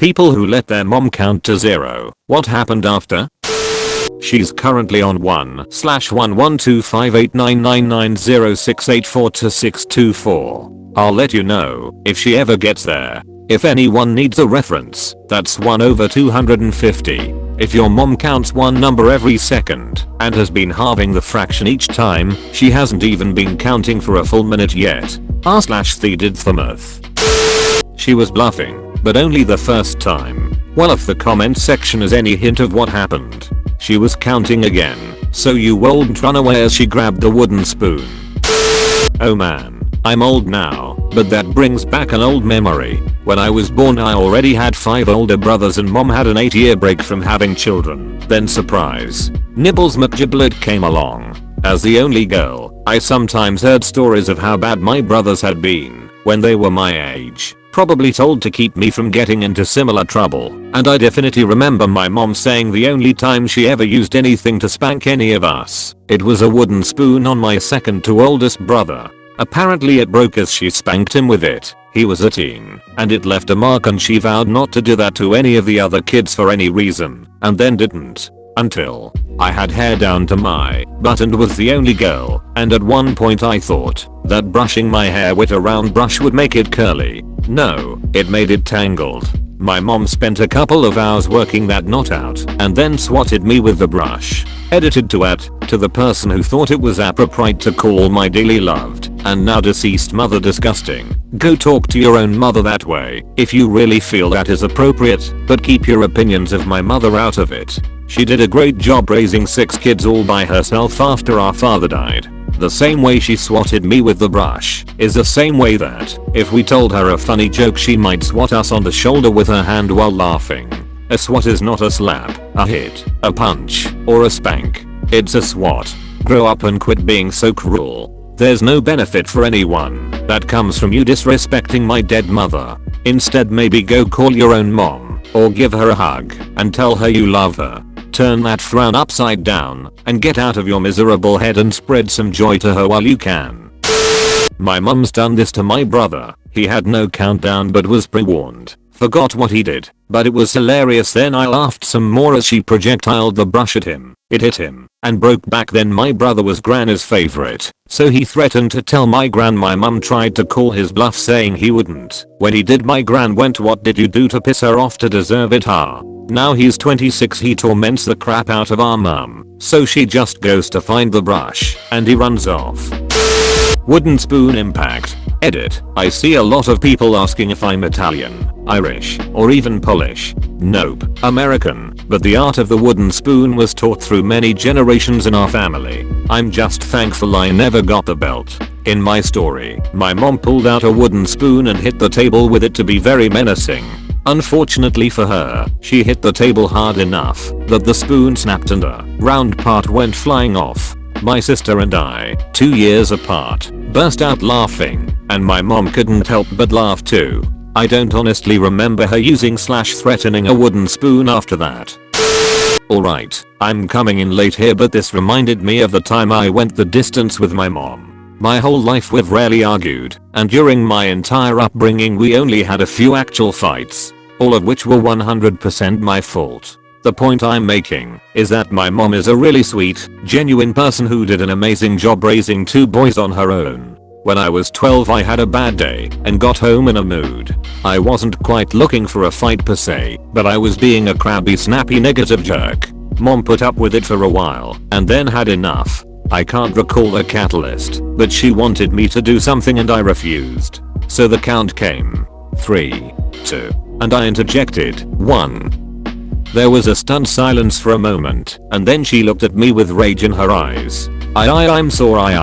People who let their mom count to 0. What happened after? She's currently on 1/125899906842624. I'll let you know if she ever gets there. If anyone needs a reference, that's 1/250. If your mom counts one number every second and has been halving the fraction each time, she hasn't even been counting for a full minute yet. r/the did the math. She was bluffing, but only the first time. Well, if the comment section is any hint of what happened, she was counting again, so you won't run away as she grabbed the wooden spoon. Oh man, I'm old now, but that brings back an old memory. When I was born I already had 5 older brothers and mom had an 8-year break from having children. Then surprise, Nibbles McGiblet came along. As the only girl, I sometimes heard stories of how bad my brothers had been when they were my age. Probably told to keep me from getting into similar trouble, and I definitely remember my mom saying the only time she ever used anything to spank any of us, it was a wooden spoon on my second to oldest brother. Apparently it broke as she spanked him with it. He was a teen, and it left a mark, and she vowed not to do that to any of the other kids for any reason, and then didn't. Until I had hair down to my butt and was the only girl, and at one point I thought that brushing my hair with a round brush would make it curly. No, it made it tangled. My mom spent a couple of hours working that knot out and then swatted me with the brush. Edited to the person who thought it was appropriate to call my dearly loved and now deceased mother disgusting. Go talk to your own mother that way if you really feel that is appropriate, but keep your opinions of my mother out of it. She did a great job raising 6 kids all by herself after our father died. The same way she swatted me with the brush is the same way that if we told her a funny joke she might swat us on the shoulder with her hand while laughing. A swat is not a slap, a hit, a punch, or a spank. It's a swat. Grow up and quit being so cruel. There's no benefit for anyone that comes from you disrespecting my dead mother. Instead, maybe go call your own mom or give her a hug and tell her you love her. Turn that frown upside down and get out of your miserable head and spread some joy to her while you can. My mum's done this to my brother. He had no countdown but was pre-warned. Forgot what he did, but it was hilarious. Then I laughed some more as she projectiled the brush at him. It hit him and broke back. Then my brother was Granny's favorite, so he threatened to tell my gran. My mum tried to call his bluff saying he wouldn't. When he did, my gran went, "What did you do to piss her off to deserve it, huh?" Now he's 26, he torments the crap out of our mum, so she just goes to find the brush and he runs off. Wooden spoon impact. Edit. I see a lot of people asking if I'm Italian, Irish, or even Polish. Nope, American, but the art of the wooden spoon was taught through many generations in our family. I'm just thankful I never got the belt. In my story, my mom pulled out a wooden spoon and hit the table with it to be very menacing. Unfortunately for her, she hit the table hard enough that the spoon snapped and a round part went flying off. My sister and I, 2 years apart, burst out laughing, and my mom couldn't help but laugh too. I don't honestly remember her using/threatening a wooden spoon after that. Alright, I'm coming in late here, but this reminded me of the time I went the distance with my mom. My whole life we've rarely argued, and during my entire upbringing we only had a few actual fights, all of which were 100% my fault. The point I'm making is that my mom is a really sweet, genuine person who did an amazing job raising 2 boys on her own. When I was 12 I had a bad day and got home in a mood. I wasn't quite looking for a fight per se, but I was being a crabby, snappy, negative jerk. Mom put up with it for a while and then had enough. I can't recall the catalyst, but she wanted me to do something and I refused. So the count came. 3, 2, and I interjected, 1. There was a stunned silence for a moment, and then she looked at me with rage in her eyes. I'm sorry,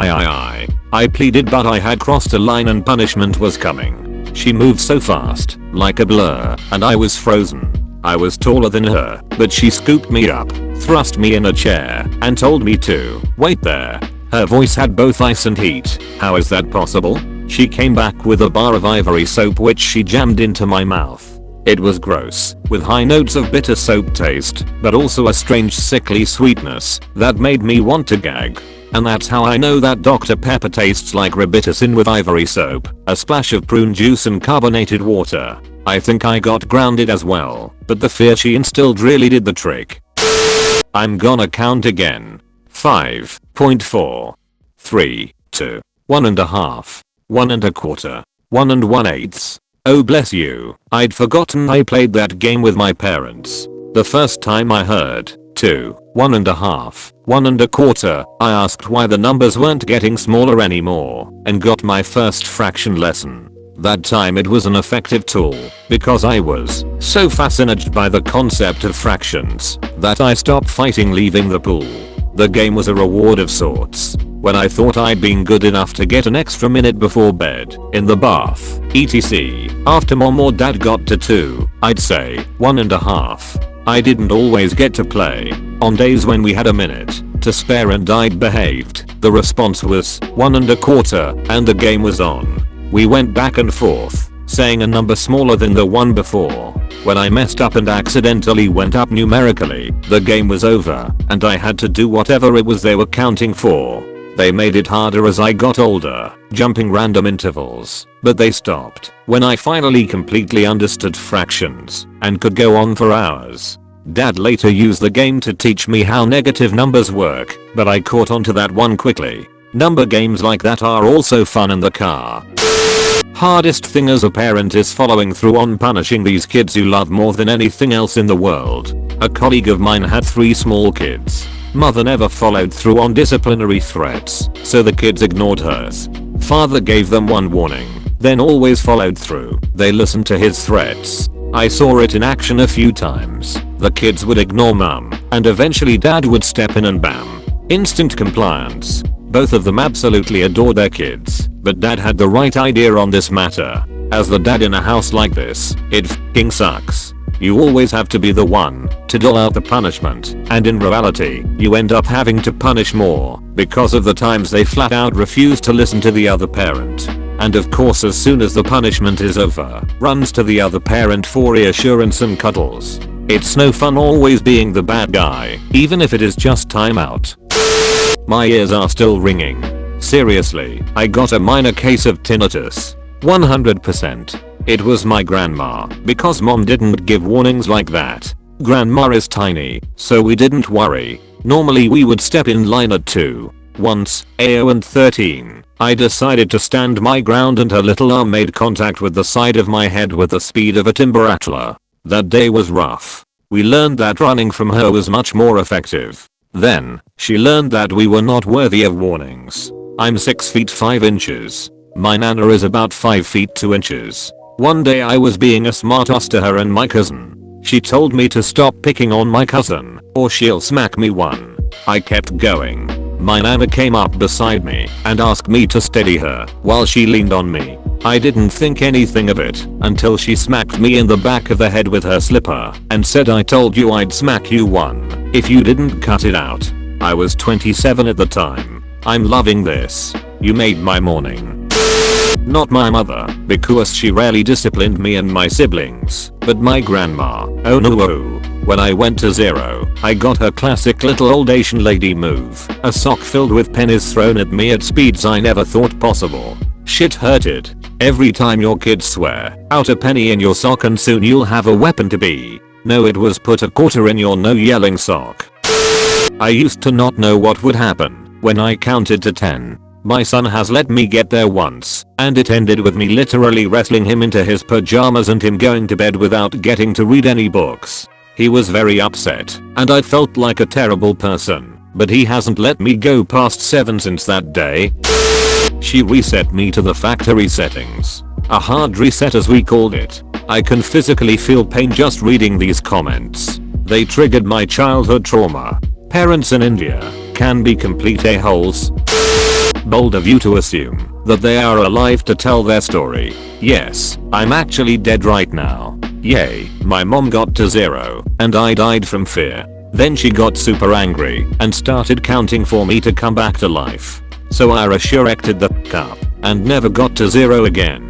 I pleaded, but I had crossed a line and punishment was coming. She moved so fast, like a blur, and I was frozen. I was taller than her, but she scooped me up, thrust me in a chair, and told me to wait there. Her voice had both ice and heat. How is that possible? She came back with a bar of ivory soap which she jammed into my mouth. It was gross, with high notes of bitter soap taste, but also a strange sickly sweetness that made me want to gag. And that's how I know that Dr. Pepper tastes like Robitussin with ivory soap, a splash of prune juice and carbonated water. I think I got grounded as well, but the fear she instilled really did the trick. I'm gonna count again. 5.4. 3, 2, 1.5, 1.25, 1 1/8. Oh bless you, I'd forgotten I played that game with my parents. The first time I heard 2, 1.5, 1.25, I asked why the numbers weren't getting smaller anymore and got my first fraction lesson. That time it was an effective tool because I was so fascinated by the concept of fractions that I stopped fighting leaving the pool. The game was a reward of sorts. When I thought I'd been good enough to get an extra minute before bed, in the bath, etc. After mom or dad got to 2, I'd say 1.5. I didn't always get to play. On days when we had a minute to spare and I'd behaved, the response was 1.25 and the game was on. We went back and forth, saying a number smaller than the one before. When I messed up and accidentally went up numerically, the game was over and I had to do whatever it was they were counting for. They made it harder as I got older, jumping random intervals, but they stopped when I finally completely understood fractions and could go on for hours. Dad later used the game to teach me how negative numbers work, but I caught on to that one quickly. Number games like that are also fun in the car. Hardest thing as a parent is following through on punishing these kids you love more than anything else in the world. A colleague of mine had 3 small kids. Mother never followed through on disciplinary threats, so the kids ignored hers. Father gave them one warning, then always followed through. They listened to his threats. I saw it in action a few times. The kids would ignore mum, and eventually dad would step in and bam. Instant compliance. Both of them absolutely adored their kids, but dad had the right idea on this matter. As the dad in a house like this, it f***ing sucks. You always have to be the one to dole out the punishment, and in reality, you end up having to punish more because of the times they flat out refuse to listen to the other parent. And of course as soon as the punishment is over, runs to the other parent for reassurance and cuddles. It's no fun always being the bad guy, even if it is just timeout. My ears are still ringing. Seriously, I got a minor case of tinnitus. 100%. It was my grandma, because mom didn't give warnings like that. Grandma is tiny, so we didn't worry. Normally we would step in line at 2. Once, AO and 13, I decided to stand my ground and her little arm made contact with the side of my head with the speed of a timber rattler. That day was rough. We learned that running from her was much more effective. Then, she learned that we were not worthy of warnings. I'm 6 feet 5 inches. My nana is about 5 feet 2 inches. One day I was being a smartass to her and my cousin. She told me to stop picking on my cousin, or she'll smack me one. I kept going. My nana came up beside me and asked me to steady her while she leaned on me. I didn't think anything of it until she smacked me in the back of the head with her slipper and said, "I told you I'd smack you one if you didn't cut it out." I was 27 at the time. I'm loving this. You made my morning. Not my mother, because she rarely disciplined me and my siblings, but my grandma. Oh no. When I went to 0, I got her classic little old Asian lady move. A sock filled with pennies thrown at me at speeds I never thought possible. Shit hurted. Every time your kids swear out a penny in your sock and soon you'll have a weapon to be. No, it was put a quarter in your no yelling sock. I used to not know what would happen when I counted to 10. My son has let me get there once, and it ended with me literally wrestling him into his pajamas and him going to bed without getting to read any books. He was very upset, and I felt like a terrible person, but he hasn't let me go past 7 since that day. She reset me to the factory settings. A hard reset as we called it. I can physically feel pain just reading these comments. They triggered my childhood trauma. Parents in India can be complete a-holes. Bold of you to assume that they are alive to tell their story. Yes, I'm actually dead right now. Yay, my mom got to 0 and I died from fear. Then she got super angry and started counting for me to come back to life. So I resurrected the f*** up and never got to 0 again.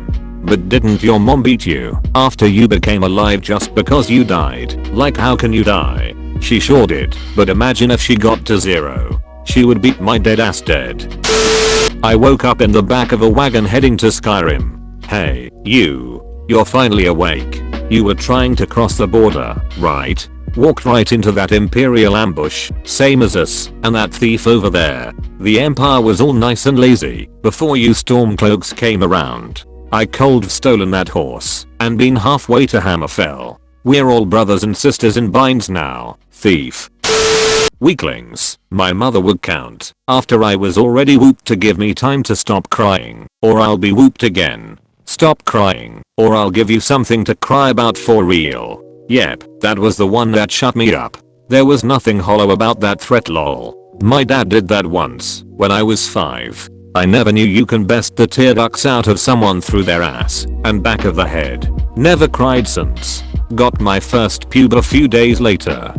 But didn't your mom beat you after you became alive just because you died? Like, how can you die? She sure did, but imagine if she got to 0. She would beat my dead ass dead. I woke up in the back of a wagon heading to Skyrim. Hey, you're finally awake. You were trying to cross the border, right? Walked right into that Imperial ambush, same as us, and that thief over there. The Empire was all nice and lazy before you Stormcloaks came around. I cold stolen that horse and been halfway to Hammerfell. We're all brothers and sisters in binds now, thief. Weaklings, my mother would count after I was already whooped to give me time to stop crying, or I'll be whooped again. Stop crying, or I'll give you something to cry about for real. Yep, that was the one that shut me up. There was nothing hollow about that threat, lol. My dad did that once, when I was 5. I never knew you can best the tear ducts out of someone through their ass and back of the head. Never cried since. Got my first pube a few days later.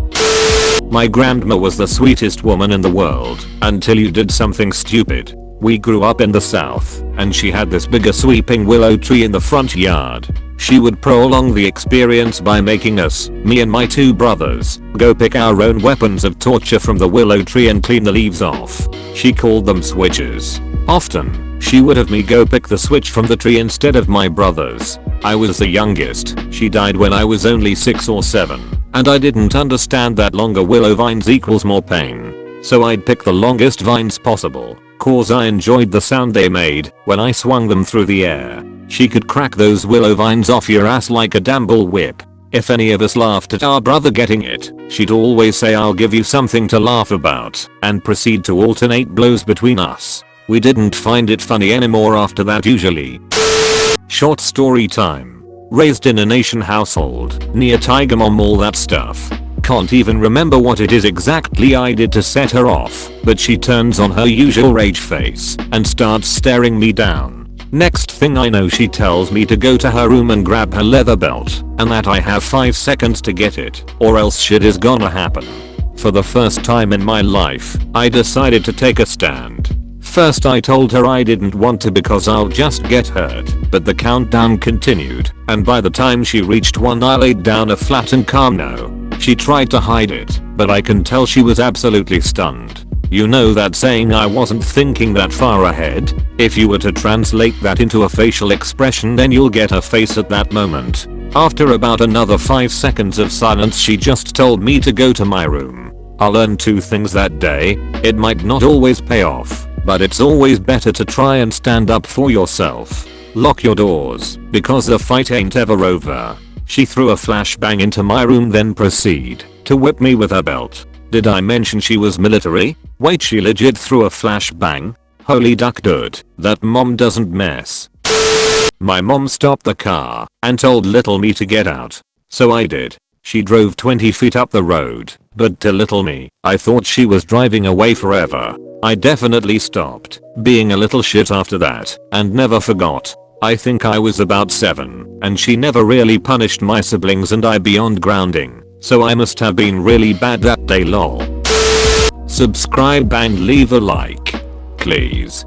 My grandma was the sweetest woman in the world until you did something stupid. We grew up in the south and she had this bigger sweeping willow tree in the front yard. She would prolong the experience by making us, me and my 2 brothers, go pick our own weapons of torture from the willow tree and clean the leaves off. She called them switches. Often, she would have me go pick the switch from the tree instead of my brothers. I was the youngest. She died when I was only 6 or 7, and I didn't understand that longer willow vines equals more pain. So I'd pick the longest vines possible, cause I enjoyed the sound they made when I swung them through the air. She could crack those willow vines off your ass like a damn bull whip. If any of us laughed at our brother getting it, she'd always say, I'll give you something to laugh about, and proceed to alternate blows between us. We didn't find it funny anymore after that usually. Short story time. Raised in a nation household, near Tiger Mom, all that stuff. Can't even remember what it is exactly I did to set her off, but she turns on her usual rage face and starts staring me down. Next thing I know, she tells me to go to her room and grab her leather belt, and that I have 5 seconds to get it, or else shit is gonna happen. For the first time in my life, I decided to take a stand. First I told her I didn't want to because I'll just get hurt, but the countdown continued, and by the time she reached 1 I laid down a flat and calm no. She tried to hide it, but I can tell she was absolutely stunned. You know that saying, I wasn't thinking that far ahead? If you were to translate that into a facial expression, then you'll get a face at that moment. After about another 5 seconds of silence, she just told me to go to my room. I learned 2 things that day. It might not always pay off, but it's always better to try and stand up for yourself. Lock your doors, because the fight ain't ever over. She threw a flashbang into my room, then proceed to whip me with her belt. Did I mention she was military? Wait, she legit threw a flashbang? Holy duck dude, that mom doesn't mess. My mom stopped the car and told little me to get out. So I did. She drove 20 feet up the road, but to little me, I thought she was driving away forever. I definitely stopped being a little shit after that and never forgot. I think I was about 7, and she never really punished my siblings and I beyond grounding, so I must have been really bad that day, lol. Subscribe and leave a like, please.